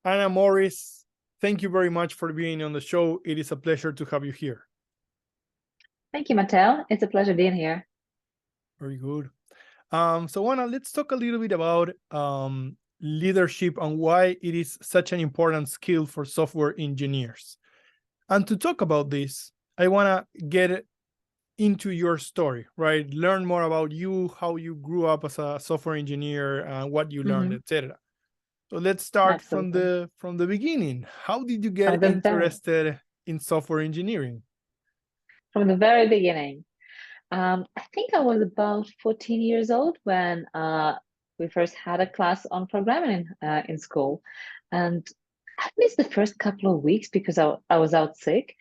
Anna Morris, thank you very much for being on the show. It is a pleasure to have you here. Thank you, Mattel. It's a pleasure being here. Very good. So Anna, let's talk a little bit about leadership and why it is such an important skill for software engineers. And to talk about this, I want to get into your story, right? Learn more about you, how you grew up as a software engineer, what you learned, etc. So let's start from the beginning. How did you get interested in software engineering? From the very beginning. I think I was about 14 years old when we first had a class on programming in school. And I missed the first couple of weeks because I was out sick.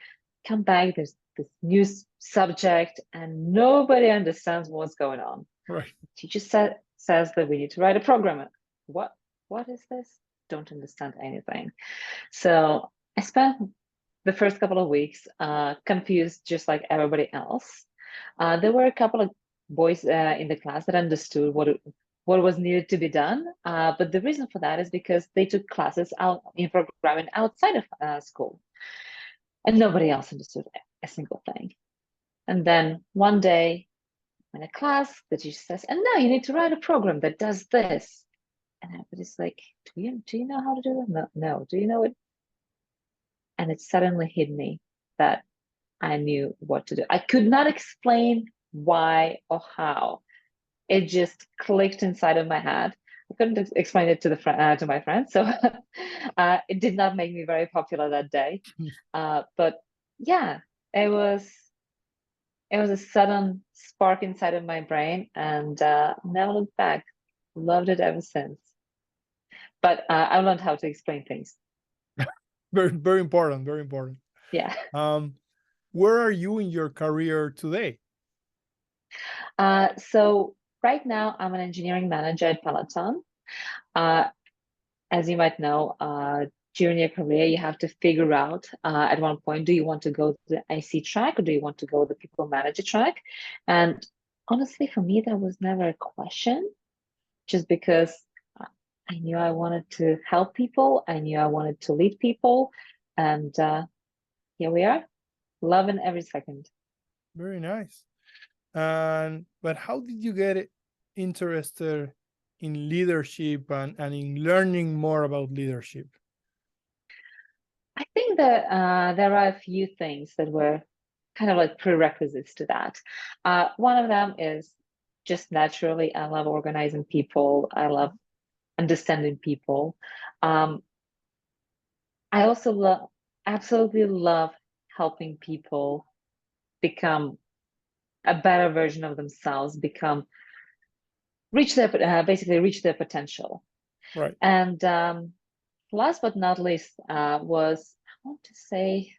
Come back, there's this new subject and nobody understands what's going on. Right. The teacher says that we need to write a program. What is this? Don't understand anything. So I spent the first couple of weeks confused just like everybody else. There were a couple of boys in the class that understood what was needed to be done. But the reason for that is because they took classes out in programming outside of school. And nobody else understood a single thing. And then one day in a class, the teacher says, and now you need to write a program that does this. And everybody's like, do you know how to do that? No. Do you know it? And it suddenly hit me that I knew what to do. I could not explain why or how. It just clicked inside of my head. I couldn't explain it to my friends, so it did not make me very popular that day. But yeah, it was a sudden spark inside of my brain, and never looked back. Loved it ever since. But I learned how to explain things. Very, very important. Very important. Yeah. Where are you in your career today? So right now, I'm an engineering manager at Peloton. As you might know, during your career, you have to figure out at one point, do you want to go the IC track or do you want to go the people manager track? And honestly, for me, that was never a question, just because I knew I wanted to help people. I knew I wanted to lead people. And here we are, loving every second. Very nice. But how did you get interested in leadership and in learning more about leadership? I think that there are a few things that were kind of like prerequisites to that. One of them is just naturally, I love organizing people. I love understanding people. I also absolutely love helping people become a better version of themselves, basically reach their potential. Right. And last but not least was, I want to say,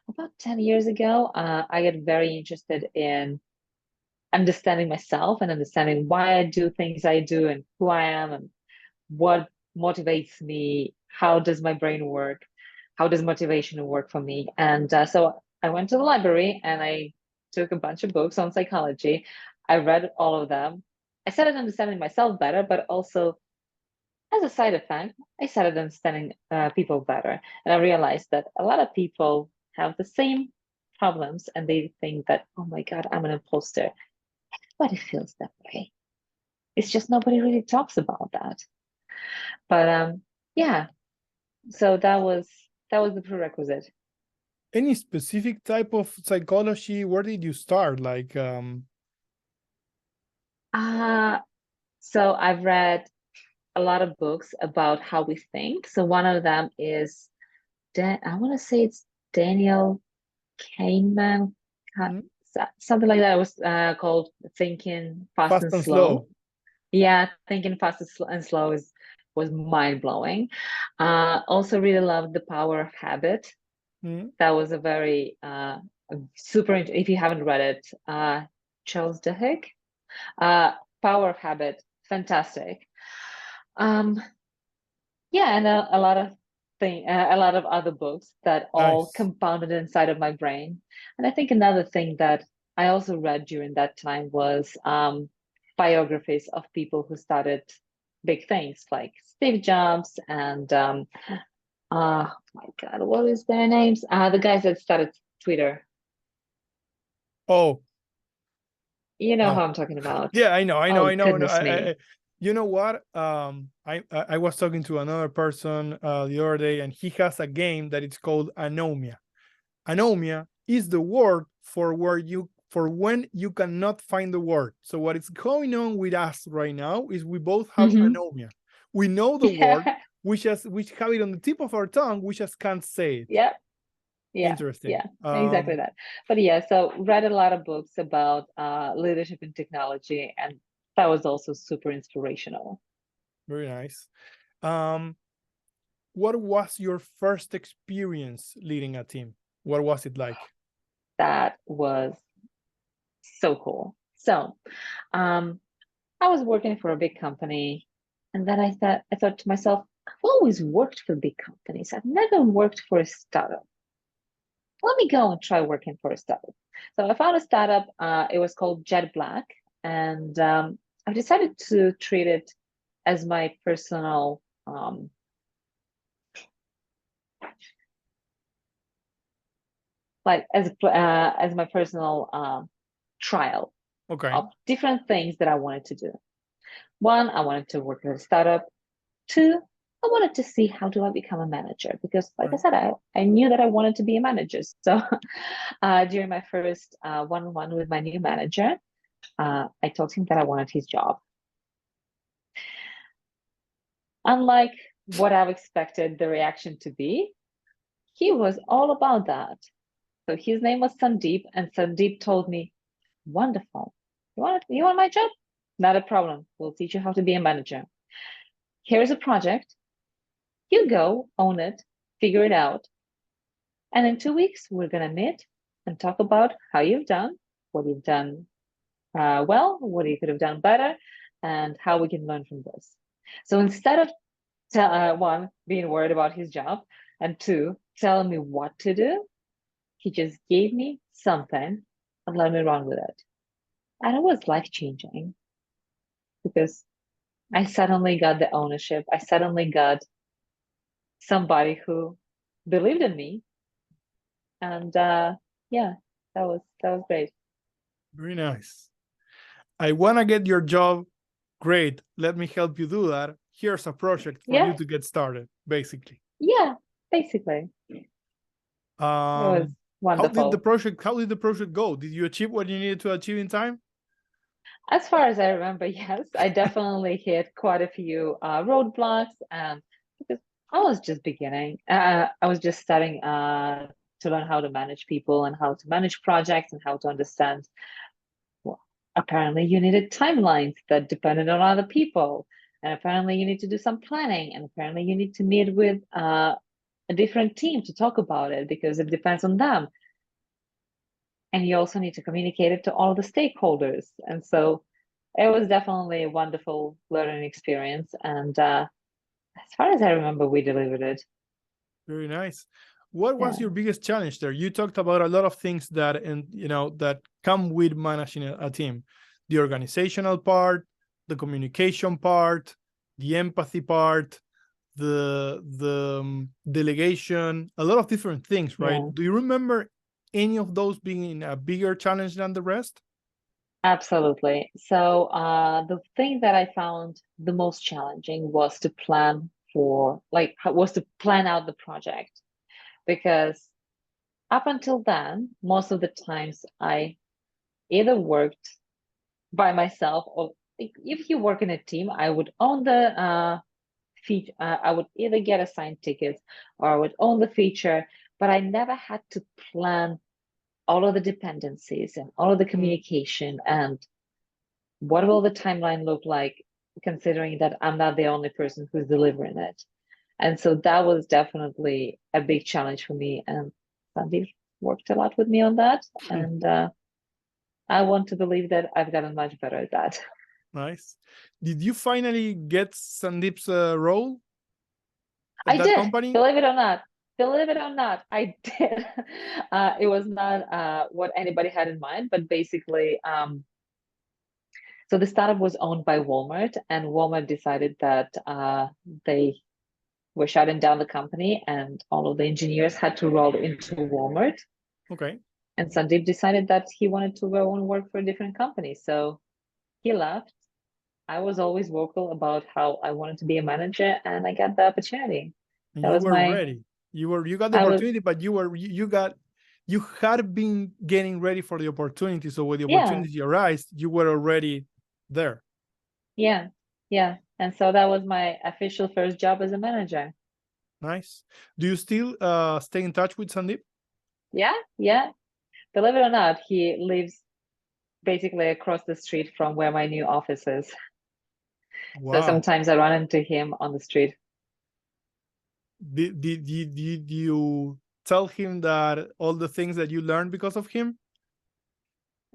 about 10 years ago, I got very interested in understanding myself and understanding why I do things I do and who I am and what motivates me. How does my brain work? How does motivation work for me? And so I went to the library and I took a bunch of books on psychology. I read all of them. I started understanding myself better, but also as a side effect, I started understanding people better. And I realized that a lot of people have the same problems and they think that, oh my God, I'm an imposter. Everybody feels that way. It's just nobody really talks about that. But yeah, so that was the prerequisite. Any specific type of psychology? Where did you start? So I've read a lot of books about how we think. So one of them is, I want to say it's Daniel Kahneman, something like that. It was called Thinking Fast and Slow. Yeah, Thinking Fast and Slow was mind-blowing. Also really loved The Power of Habit. That was a very super, if you haven't read it, Charles Duhigg. Power of Habit, fantastic. Yeah, and a lot of other books that all compounded inside of my brain. And I think another thing that I also read during that time was biographies of people who started big things like Steve Jobs and oh my God, what is their names? The guys that started Twitter. Oh, You know who I'm talking about. yeah, I know. Oh, I know. goodness me. You know what? I was talking to another person the other day, and he has a game that it's called anomia. Anomia is the word for when you cannot find the word. So what is going on with us right now is we both have anomia. We know the word, Yeah. we have it on the tip of our tongue, we just can't say it. Yeah. Yeah. Interesting. Yeah. Exactly that. But yeah, so read a lot of books about leadership and technology, and that was also super inspirational. Very nice. What was your first experience leading a team? What was it like? That was so cool. So, I was working for a big company, and then I thought to myself, I've always worked for big companies. I've never worked for a startup. Let me go and try working for a startup. So I found a startup. It was called Jet Black, and I decided to treat it as my personal as my personal trial Okay. of different things that I wanted to do. One, I wanted to work at a startup. Two, I wanted to see how do I become a manager, because like I said, I knew that I wanted to be a manager. So during my first one-on-one with my new manager, I told him that I wanted his job. Unlike what I've expected the reaction to be, he was all about that. So his name was Sandeep, and Sandeep told me, wonderful. You want my job? Not a problem. We'll teach you how to be a manager. Here's a project. You go, own it, figure it out. And in 2 weeks, we're going to meet and talk about how you've done, what you've done well, what you could have done better, and how we can learn from this. So instead of one, being worried about his job, and two, telling me what to do, he just gave me something and let me run with it. And it was life-changing because I suddenly got the ownership. I suddenly got somebody who believed in me. And yeah, that was great. Very nice. I want to get your job. Great. Let me help you do that. Here's a project for you Yeah, to get started, basically. yeah, basically. It was How did the wonderful. project go? Did you achieve what you needed to achieve in time? As far as I remember, yes, I definitely hit quite a few roadblocks, and because I was just beginning, I was just starting to learn how to manage people and how to manage projects and how to understand. Well, apparently, you needed timelines that depended on other people, and apparently, you need to do some planning, and apparently, you need to meet with a different team to talk about it because it depends on them. And you also need to communicate it to all the stakeholders. And so it was definitely a wonderful learning experience. And as far as I remember, we delivered it. Very nice. What was Yeah. your biggest challenge there? You talked about a lot of things that that come with managing a team. The organizational part, the communication part, the empathy part, the delegation, a lot of different things, right? Yeah. Do you remember any of those being a bigger challenge than the rest? Absolutely. So the thing that I found the most challenging was to plan out the project, because up until then, most of the times I either worked by myself, or if you work in a team, I would own the feature. I would either get assigned tickets or I would own the feature, but I never had to plan all of the dependencies and all of the communication and what will the timeline look like, considering that I'm not the only person who's delivering it. And so that was definitely a big challenge for me. And Sandeep worked a lot with me on that. And I want to believe that I've gotten much better at that. Nice. Did you finally get Sandeep's role at I that did, company? believe it or not. Believe it or not, I did. It was not what anybody had in mind, but basically, So the startup was owned by Walmart, and Walmart decided that they were shutting down the company, and all of the engineers had to roll into Walmart. Okay. And Sandeep decided that he wanted to go and work for a different company. So he left. I was always vocal about how I wanted to be a manager, and I got the opportunity. And That you was were my, ready. You got the I was, opportunity, but you had been getting ready for the opportunity. So when the yeah, opportunity arose, you were already there. yeah, yeah. And so that was my official first job as a manager. Nice. Do you still stay in touch with Sandeep? Yeah, yeah. Believe it or not, he lives basically across the street from where my new office is. So Wow. sometimes I run into him on the street. Did you tell him that all the things that you learned because of him?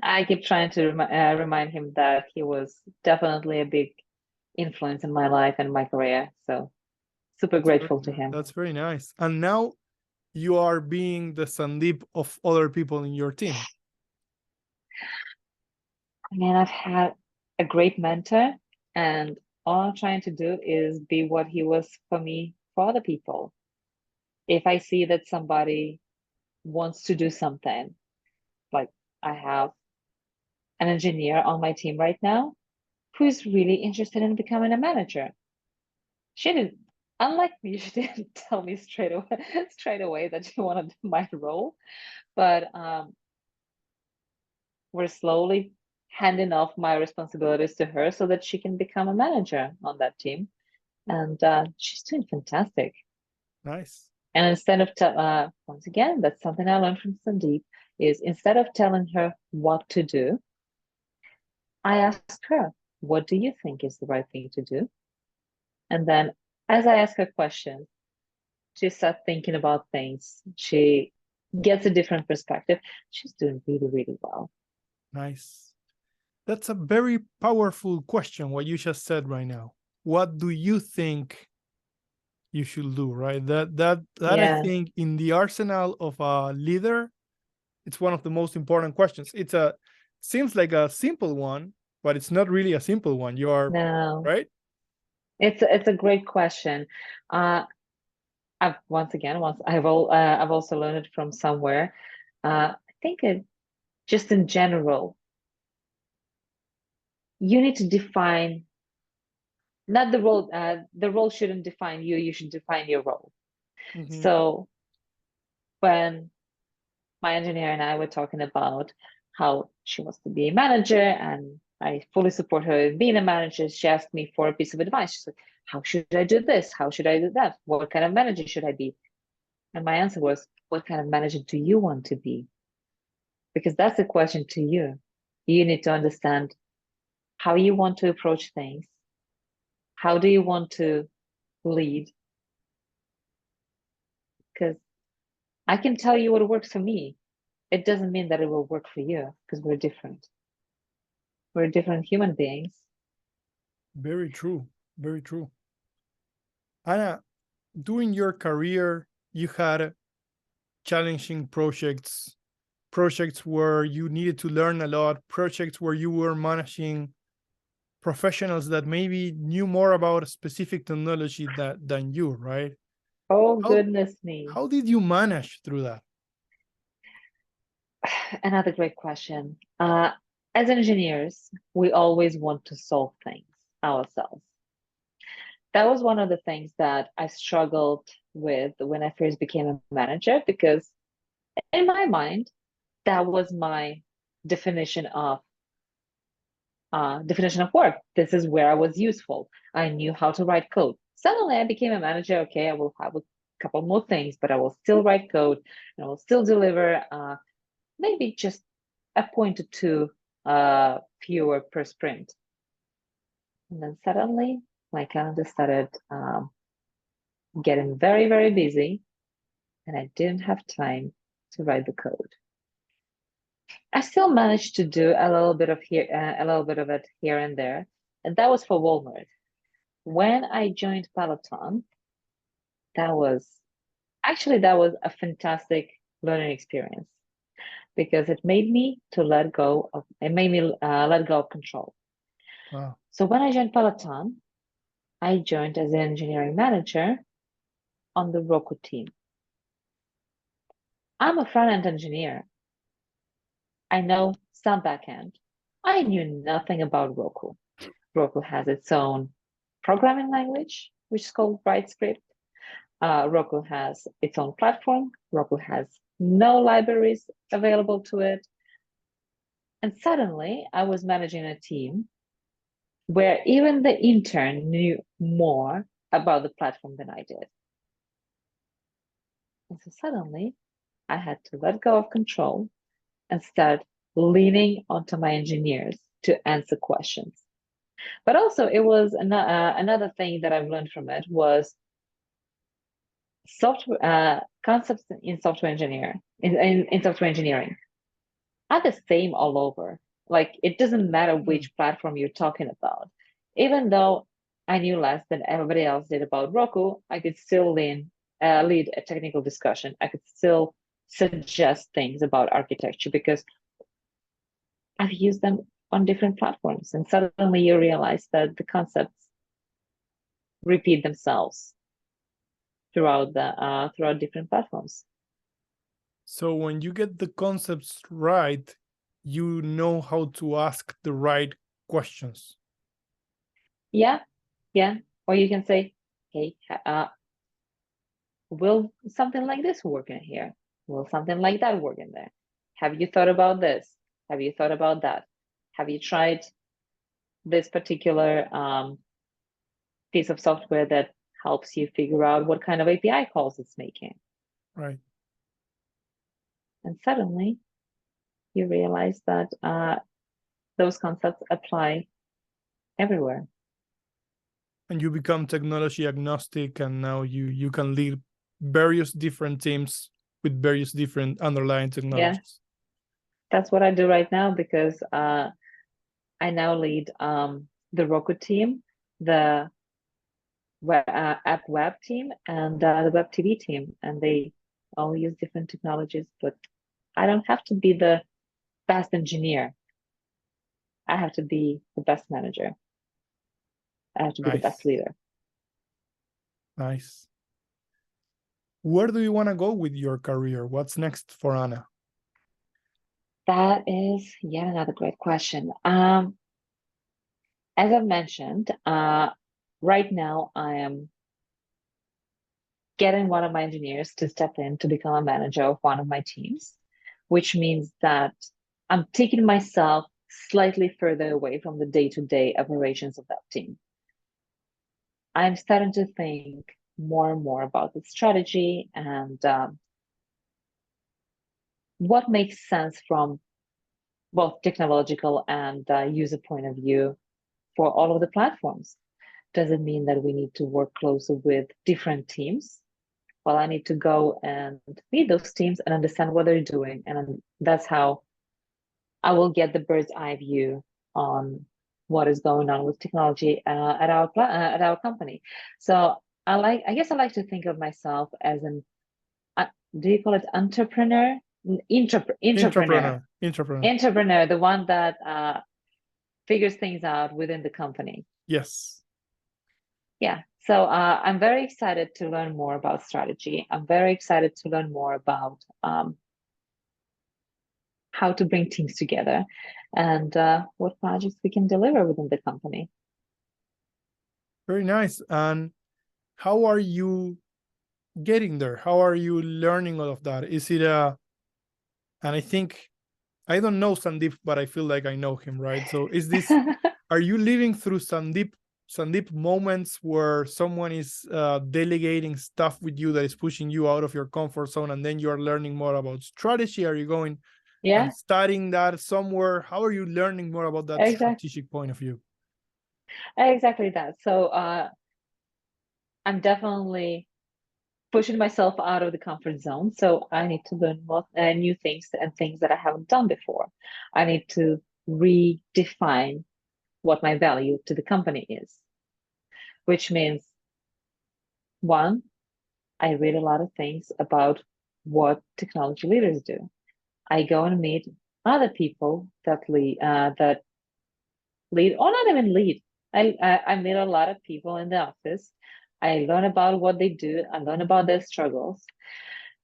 I keep trying to remind him that he was definitely a big influence in my life and my career. So super grateful to him. That's very nice. And now you are being the Sandeep of other people in your team. I mean, I've had a great mentor, and all I'm trying to do is be what he was for me for other people. If I see that somebody wants to do something, like I have an engineer on my team right now who's really interested in becoming a manager. She didn't, unlike me, she didn't tell me straight away that she wanted my role, but we're slowly handing off my responsibilities to her so that she can become a manager on that team. And she's doing fantastic. Nice. And instead of, once again, that's something I learned from Sandeep, is instead of telling her what to do, I ask her, what do you think is the right thing to do? And then as I ask her questions, she starts thinking about things. She gets a different perspective. She's doing really, really well. Nice. That's a very powerful question, what you just said right now. What do you think you should do, right? That I Yeah. think in the arsenal of a leader, it's one of the most important questions. Seems like a simple one, but it's not really a simple one. You are No, right. it's a great question. I've I've also learned it from somewhere. I think just in general, you need to define not the role. The role shouldn't define you. You should define your role. Mm-hmm. So when my engineer and I were talking about how she wants to be a manager, and I fully support her in being a manager, she asked me for a piece of advice. She's like, "How should I do this? How should I do that? What kind of manager should I be?" And my answer was, what kind of manager do you want to be? Because that's a question to you. You need to understand how you want to approach things. How do you want to lead? Because I can tell you what works for me. It doesn't mean that it will work for you because we're different. We're different human beings. Very true. Very true. Anna, during your career, you had challenging projects where you needed to learn a lot, projects where you were managing professionals that maybe knew more about a specific technology than you, right? Oh, How goodness me. how did you manage through that? Another great question. As engineers, we always want to solve things ourselves. That was one of the things that I struggled with when I first became a manager, because in my mind, that was my definition of work. This is where I was useful. I knew how to write code. Suddenly I became a manager. Okay, I will have a couple more things, but I will still write code and I will still deliver maybe just a point or two fewer per sprint. And then suddenly my calendar started getting very, very busy, and I didn't have time to write the code. I still managed to do a little bit of it here and there, and that was for Walmart. When I joined Peloton, that was a fantastic learning experience, because it made me let go of control. Wow. So when I joined Peloton, I joined as an engineering manager on the Roku team. I'm a front-end engineer. I know some backend. I knew nothing about Roku. Roku has its own programming language, which is called WriteScript. Roku has its own platform. Roku has no libraries available to it. And suddenly I was managing a team where even the intern knew more about the platform than I did. And so suddenly I had to let go of control and start leaning onto my engineers to answer questions. But also it was another thing that I've learned from it was software concepts in software engineering are the same all over. Like it doesn't matter which platform you're talking about. Even though I knew less than everybody else did about Roku, I could still lead a technical discussion. I could still suggest things about architecture because I've used them on different platforms. And suddenly you realize that the concepts repeat themselves throughout different platforms. So when you get the concepts right, you know how to ask the right questions. Yeah, yeah. Or you can say, hey, will something like this work in here? Will something like that work in there? Have you thought about this? Have you thought about that? Have you tried this particular piece of software that helps you figure out what kind of API calls it's making? Right. And suddenly you realize that those concepts apply everywhere. And you become technology agnostic, and now you can lead various different teams with various different underlying technologies. Yeah, that's what I do right now because I now lead the Roku team, the app web team, and the web TV team, and they all use different technologies. But I don't have to be the best engineer. I have to be the best manager. I have to be the best leader. Nice. Where do you want to go with your career? What's next for Anna? That is yet another great question. As I've mentioned, right now I am getting one of my engineers to step in to become a manager of one of my teams, which means that I'm taking myself slightly further away from the day-to-day operations of that team. I'm starting to think more and more about the strategy and what makes sense from both technological and user point of view for all of the platforms. Does it mean that we need to work closer with different teams? Well, I need to go and meet those teams and understand what they're doing. And that's how I will get the bird's eye view on what is going on with technology at our company. So I guess I like to think of myself as an do you call it entrepreneur? Entrepreneur, the one that figures things out within the company. Yes. Yeah. So I'm very excited to learn more about strategy. I'm very excited to learn more about how to bring teams together and what projects we can deliver within the company. Very nice. And how are you getting there? How are you learning all of that? Is it and I think I don't know Sandeep, but I feel like I know him, right? So is this, are you living through Sandeep moments where someone is delegating stuff with you that is pushing you out of your comfort zone, and then you are learning more about strategy? Are you going and studying that somewhere? How are you learning more about that strategic point of view? Exactly that. So I'm definitely pushing myself out of the comfort zone. So I need to learn more new things and things that I haven't done before. I need to redefine what my value to the company is, which means one, I read a lot of things about what technology leaders do. I go and meet other people that lead, or not even lead. I meet a lot of people in the office. I learn about what they do. I learn about their struggles,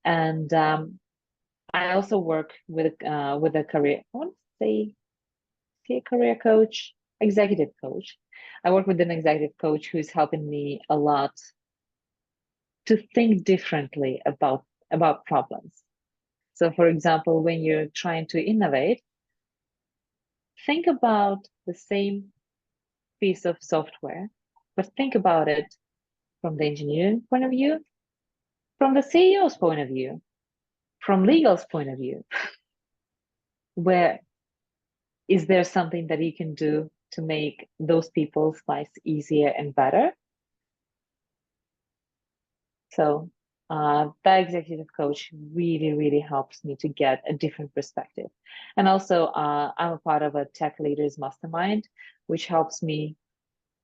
and I also work with a career. I want to say career coach, executive coach. I work with an executive coach who's helping me a lot to think differently about problems. So, for example, when you're trying to innovate, think about the same piece of software, but think about it from the engineering point of view, from the CEO's point of view, from legal's point of view. Where is there something that you can do to make those people's lives easier and better? So that executive coach really, really helps me to get a different perspective. And also, I'm a part of a tech leaders mastermind, which helps me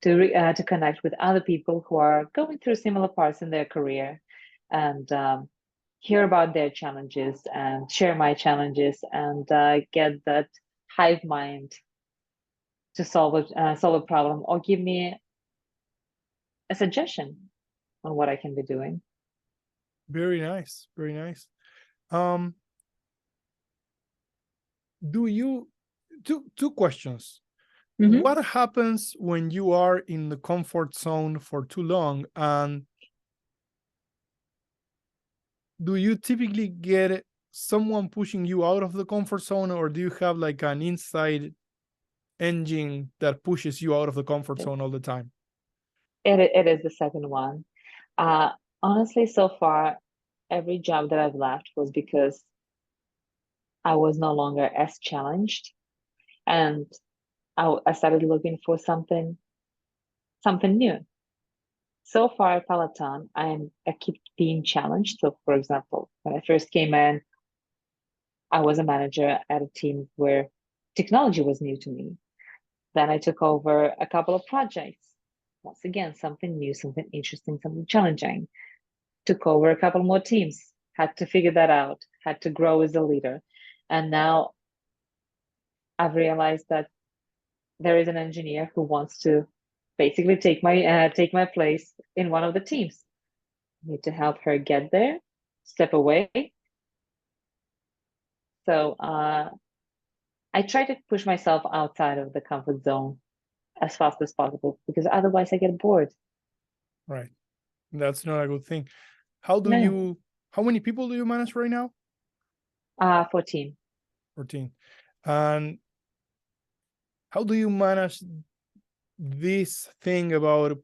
to connect with other people who are going through similar parts in their career, and hear about their challenges and share my challenges, and get that hive mind to solve a problem, or give me a suggestion on what I can be doing. Very nice, very nice. Um, do you two questions? Mm-hmm. What happens when you are in the comfort zone for too long, and do you typically get someone pushing you out of the comfort zone, or do you have like an inside engine that pushes you out of the comfort zone all the time? It is the second one. Uh, Honestly, so far, every job that I've left was because I was no longer as challenged, and I started looking for something new. So far at Peloton, I keep being challenged. So, for example, when I first came in, I was a manager at a team where technology was new to me. Then I took over a couple of projects. Once again, something new, something interesting, something challenging. Took over a couple more teams, had to figure that out, had to grow as a leader. And now I've realized that there is an engineer who wants to basically take my place in one of the teams. I need to help her get there, step away. So I try to push myself outside of the comfort zone as fast as possible, because otherwise I get bored. Right. That's not a good thing. How No, many people do you manage right now? 14. 14. And how do you manage this thing about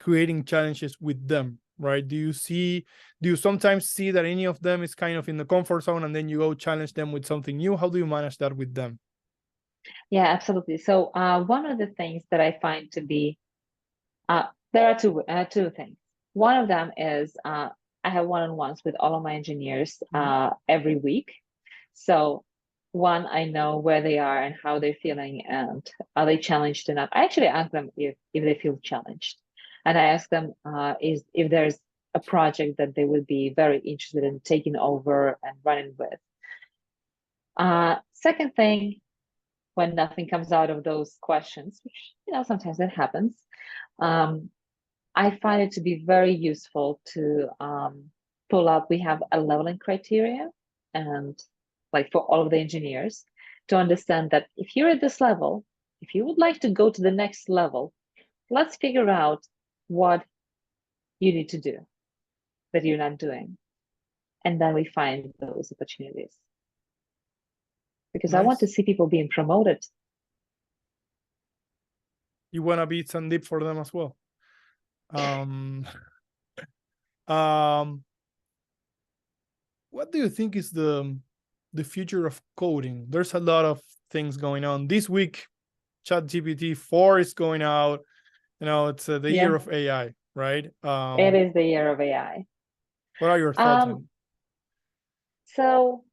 creating challenges with them, right? Do you sometimes see that any of them is kind of in the comfort zone, and then you go challenge them with something new? How do you manage that with them? Yeah, absolutely. So one of the things that I find to be there are two things. One of them is I have one-on-ones with all of my engineers every week. So one, I know where they are and how they're feeling, and are they challenged enough. I actually ask them if they feel challenged, and I ask them is if there's a project that they would be very interested in taking over and running with. Second thing, when nothing comes out of those questions, which sometimes that happens, um, I find it to be very useful to pull up. We have a leveling criteria, and like for all of the engineers, to understand that if you're at this level, if you would like to go to the next level, let's figure out what you need to do that you're not doing. And then we find those opportunities. Because I want to Nice. see people being promoted. You want to be Sandeep for them as well. Um, um, what do you think is the future of coding? There's a lot of things going on this week. ChatGPT 4 is going out. It's the year Yeah, of AI, right? it is the year of AI. What are your thoughts Um, on? so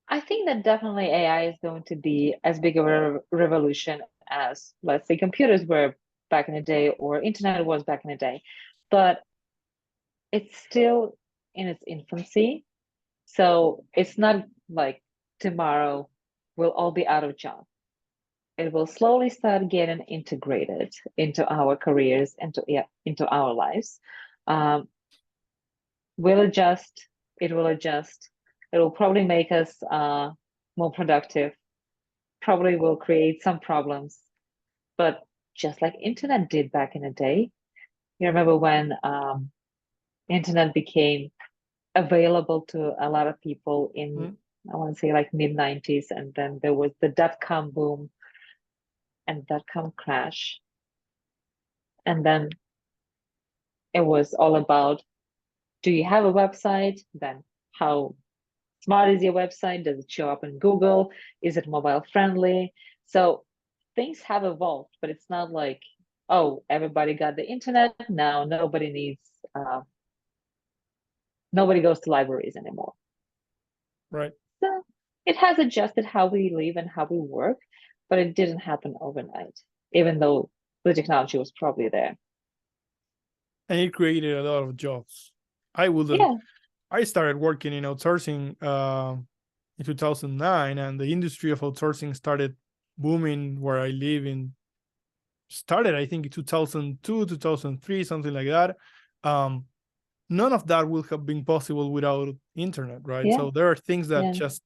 I think that definitely AI is going to be as big of a revolution as, let's say, computers were back in the day, or internet was back in the day. But it's still in its infancy. So it's not like tomorrow we'll all be out of job. it will slowly start getting integrated into our careers, into our lives. We'll adjust. It will adjust. It will probably make us more productive. Probably will create some problems, but just like internet did back in the day. You remember when internet became available to a lot of people in, I want to say like mid-90s, and then there was the dot-com boom and dot-com crash. And then it was all about, do you have a website? Then how smart is your website? Does it show up in Google? Is it mobile friendly? So things have evolved, but it's not like, oh, everybody got the internet. Now nobody goes to libraries anymore. Right. So it has adjusted how we live and how we work, but it didn't happen overnight, even though the technology was probably there. And it created a lot of jobs. Yeah. I started working in outsourcing in 2009, and the industry of outsourcing started booming where I live in. Started, I think, in 2002, 2003, something like that. None of that would have been possible without internet, right? Yeah. So there are things that Yeah. just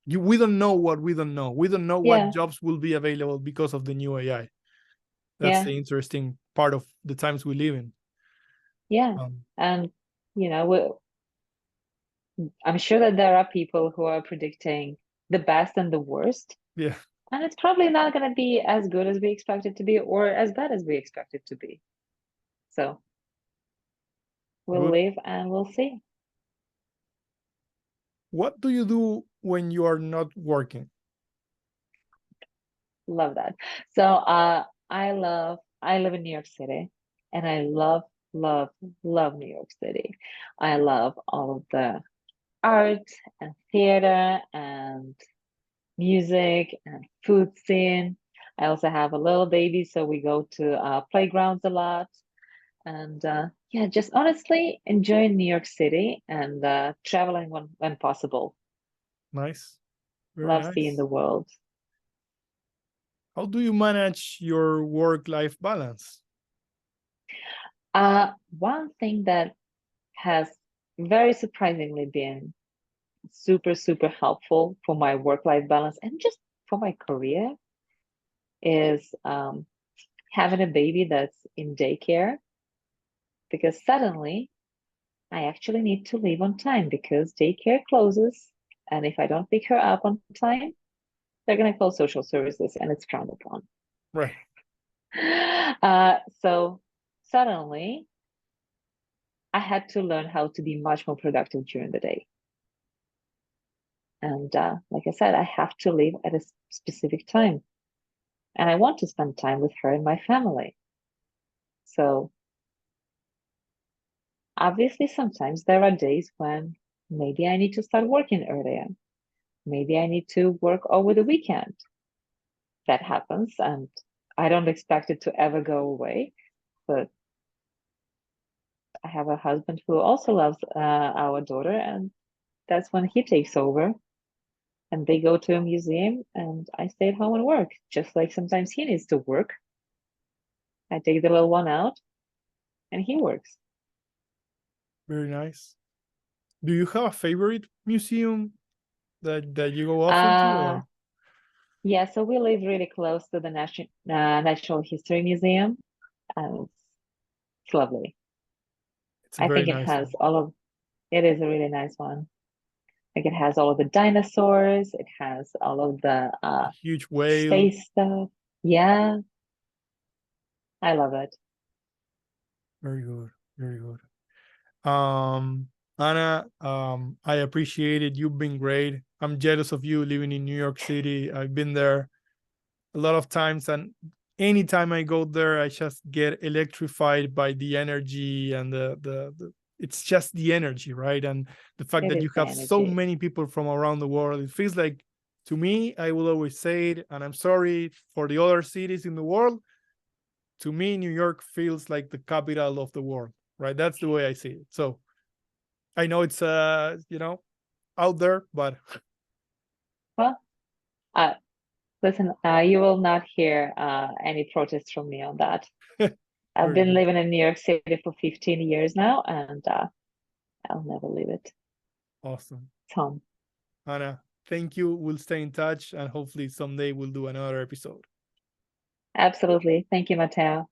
we don't know what we don't know. We don't know Yeah. what jobs will be available because of the new AI. That's Yeah. the interesting part of the times we live in. Yeah. And I'm sure that there are people who are predicting the best and the worst. Yeah. And it's probably not going to be as good as we expect it to be or as bad as we expect it to be. So we'll Good. live and we'll see. What do you do when you are not working? Love that. So I live in New York City, and I love, love, love New York City. I love all of the art and theater and music and food scene. I also have a little baby, so we go to playgrounds a lot. And yeah, just honestly enjoying New York City and traveling when possible. Nice. Very Love seeing nice. the world. How do you manage your work-life balance? One thing that has very surprisingly been super, super helpful for my work-life balance and just for my career is having a baby that's in daycare, because suddenly I actually need to leave on time because daycare closes. And if I don't pick her up on time, they're going to call social services and it's frowned upon. Right. So suddenly I had to learn how to be much more productive during the day. And like I said, I have to leave at a specific time. And I want to spend time with her and my family. So obviously, sometimes there are days when maybe I need to start working earlier. Maybe I need to work over the weekend. That happens, and I don't expect it to ever go away. But I have a husband who also loves our daughter, and that's when he takes over. And they go to a museum, and I stay at home and work. Just like sometimes he needs to work. I take the little one out, and he works. Very nice. Do you have a favorite museum that you go often to, or? Yeah, so we live really close to the Natural History Museum, and it's lovely. It's a I very think nice one. it is a really nice one. Like it has all of the dinosaurs, it has all of the A huge whale. space stuff. Yeah, I love it. Very good. Very good. Anna, I appreciate it. You've been great. I'm jealous of you living in New York City. I've been there a lot of times, and anytime I go there, I just get electrified by the energy and the it's just the energy, right? And the fact It that is you the have so energy. many people from around the world. It feels like, to me, I will always say it, and I'm sorry for the other cities in the world. To me, New York feels like the capital of the world, right? That's the way I see it. So I know it's out there, but Well, uh, Listen, you will not hear any protest from me on that. I've Very been good. living in New York City for 15 years now, and I'll never leave it. Awesome. It's home. Anna, thank you. We'll stay in touch, and hopefully someday we'll do another episode. Absolutely. Thank you, Matteo.